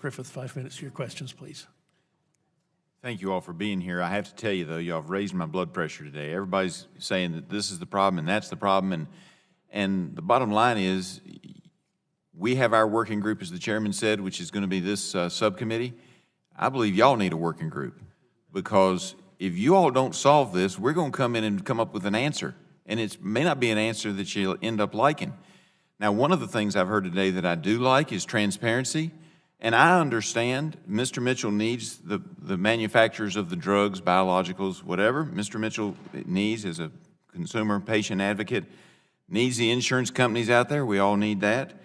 Griffith, 5 minutes for your questions, please. Thank you all for being here. I have to tell you, though, y'all have raised my blood pressure today. Everybody's saying that this is the problem and that's the problem, and the bottom line is we have our working group, as the chairman said, which is going to be this subcommittee. I believe y'all need a working group, because if you all don't solve this, we're going to come in and come up with an answer, and it may not be an answer that you'll end up liking. Now, one of the things I've heard today that I do like is transparency. And I understand Mr. Mitchell needs the manufacturers of the drugs, biologicals, whatever. Mr. Mitchell needs, as a consumer patient advocate, needs the insurance companies out there. We all need that.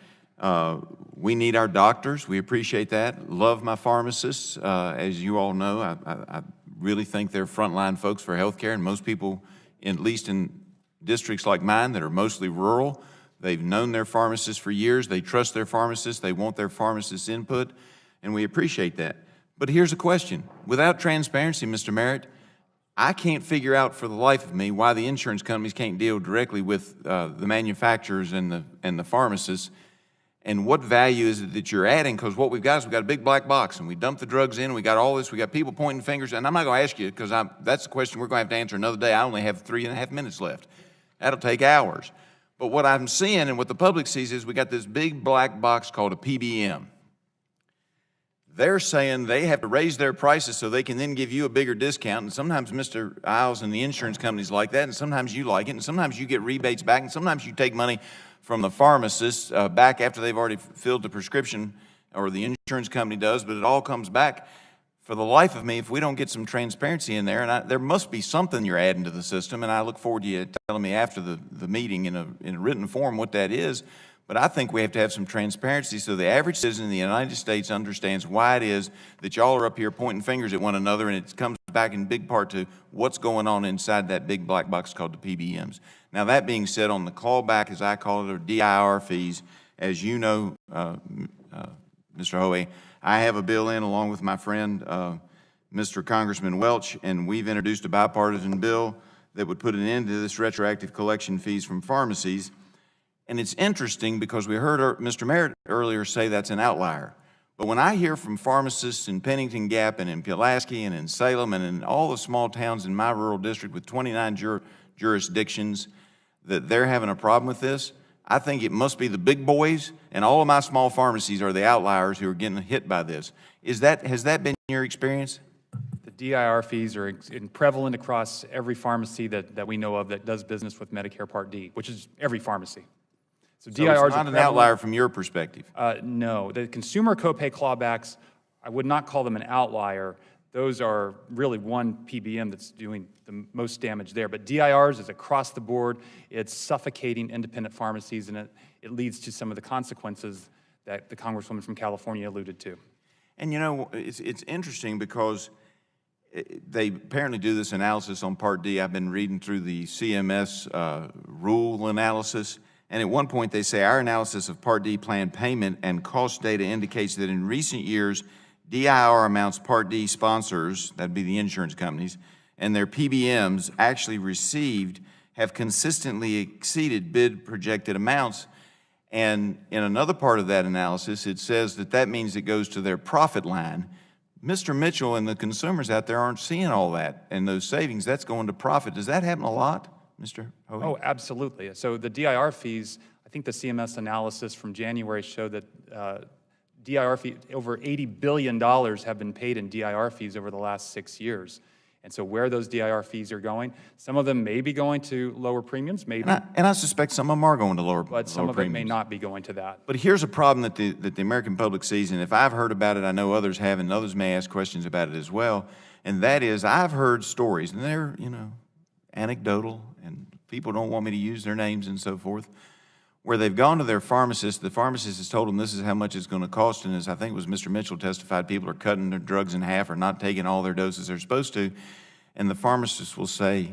We need our doctors. We appreciate that. Love my pharmacists. As you all know, I really think they're frontline folks for healthcare, and most people, at least in districts like mine that are mostly rural, they've known their pharmacists for years. They trust their pharmacists. They want their pharmacist's input, and we appreciate that. But here's a question. Without transparency, Mr. Merritt, I can't figure out for the life of me why the insurance companies can't deal directly with the manufacturers and the pharmacists, and what value is it that you're adding? Because what we've got is we've got a big black box, and we dump the drugs in, we got all this, we got people pointing fingers, and I'm not going to ask you, because that's a question we're going to have to answer another day. I only have 3.5 minutes left. That'll take hours. But what I'm seeing and what the public sees is we got this big black box called a PBM. They're saying they have to raise their prices so they can then give you a bigger discount. And sometimes Mr. Isles and the insurance companies like that, and sometimes you like it, and sometimes you get rebates back, and sometimes you take money from the pharmacists back after they've already filled the prescription, or the insurance company does, but it all comes back. For the life of me, if we don't get some transparency in there, and there must be something you're adding to the system, and I look forward to you telling me after the meeting in a written form what that is, but I think we have to have some transparency so the average citizen in the United States understands why it is that y'all are up here pointing fingers at one another, and it comes back in big part to what's going on inside that big black box called the PBMs. Now, that being said, on the callback, as I call it, or DIR fees, as you know, Mr. Hoey, I have a bill in along with my friend, Mr. Congressman Welch, and we've introduced a bipartisan bill that would put an end to this retroactive collection fees from pharmacies. And it's interesting because we heard Mr. Merritt earlier say that's an outlier. But when I hear from pharmacists in Pennington Gap and in Pulaski and in Salem and in all the small towns in my rural district with 29 jurisdictions that they're having a problem with this, I think it must be the big boys, and all of my small pharmacies are the outliers who are getting hit by this. Has that been your experience? The DIR fees are prevalent across every pharmacy that we know of that does business with Medicare Part D, which is every pharmacy. So DIRs it's not an outlier from your perspective? No. The consumer copay clawbacks, I would not call them an outlier. Those are really one PBM that's doing the most damage there. But DIRs is across the board. It's suffocating independent pharmacies, and it leads to some of the consequences that the Congresswoman from California alluded to. And you know, it's interesting because they apparently do this analysis on Part D. I've been reading through the CMS rule analysis, and at one point they say our analysis of Part D plan payment and cost data indicates that in recent years, DIR amounts Part D sponsors, that'd be the insurance companies, and their PBMs actually received have consistently exceeded bid projected amounts. And in another part of that analysis, it says that means it goes to their profit line. Mr. Mitchell and the consumers out there aren't seeing all that and those savings. That's going to profit. Does that happen a lot, Mr. Hoey? Oh, absolutely. So the DIR fees, I think the CMS analysis from January showed that DIR fee, over $80 billion have been paid in DIR fees over the last 6 years. And so where those DIR fees are going, some of them may be going to lower premiums, maybe. And I suspect some of them are going to lower premiums. But some of it may not be going to that. But here's a problem that the American public sees, and if I've heard about it, I know others have, and others may ask questions about it as well, and that is I've heard stories, and they're, anecdotal, and people don't want me to use their names and so forth, where they've gone to their pharmacist, the pharmacist has told them this is how much it's going to cost, and as I think it was Mr. Mitchell testified, people are cutting their drugs in half or not taking all their doses they're supposed to, and the pharmacist will say,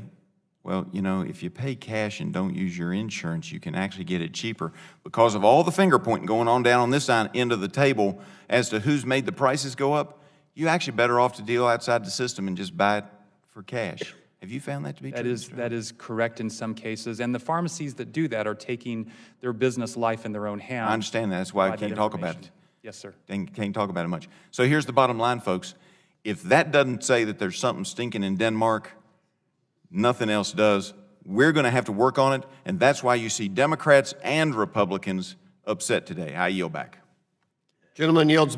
well, if you pay cash and don't use your insurance, you can actually get it cheaper. Because of all the finger pointing going on down on this end of the table as to who's made the prices go up, you're actually better off to deal outside the system and just buy it for cash. Have you found that to be true? That is correct in some cases, and the pharmacies that do that are taking their business life in their own hands. I understand that. That's why I can't talk about it. Yes, sir. Can't talk about it much. So here's the bottom line, folks. If that doesn't say that there's something stinking in Denmark, nothing else does. We're going to have to work on it, and that's why you see Democrats and Republicans upset today. I yield back. Gentleman yields.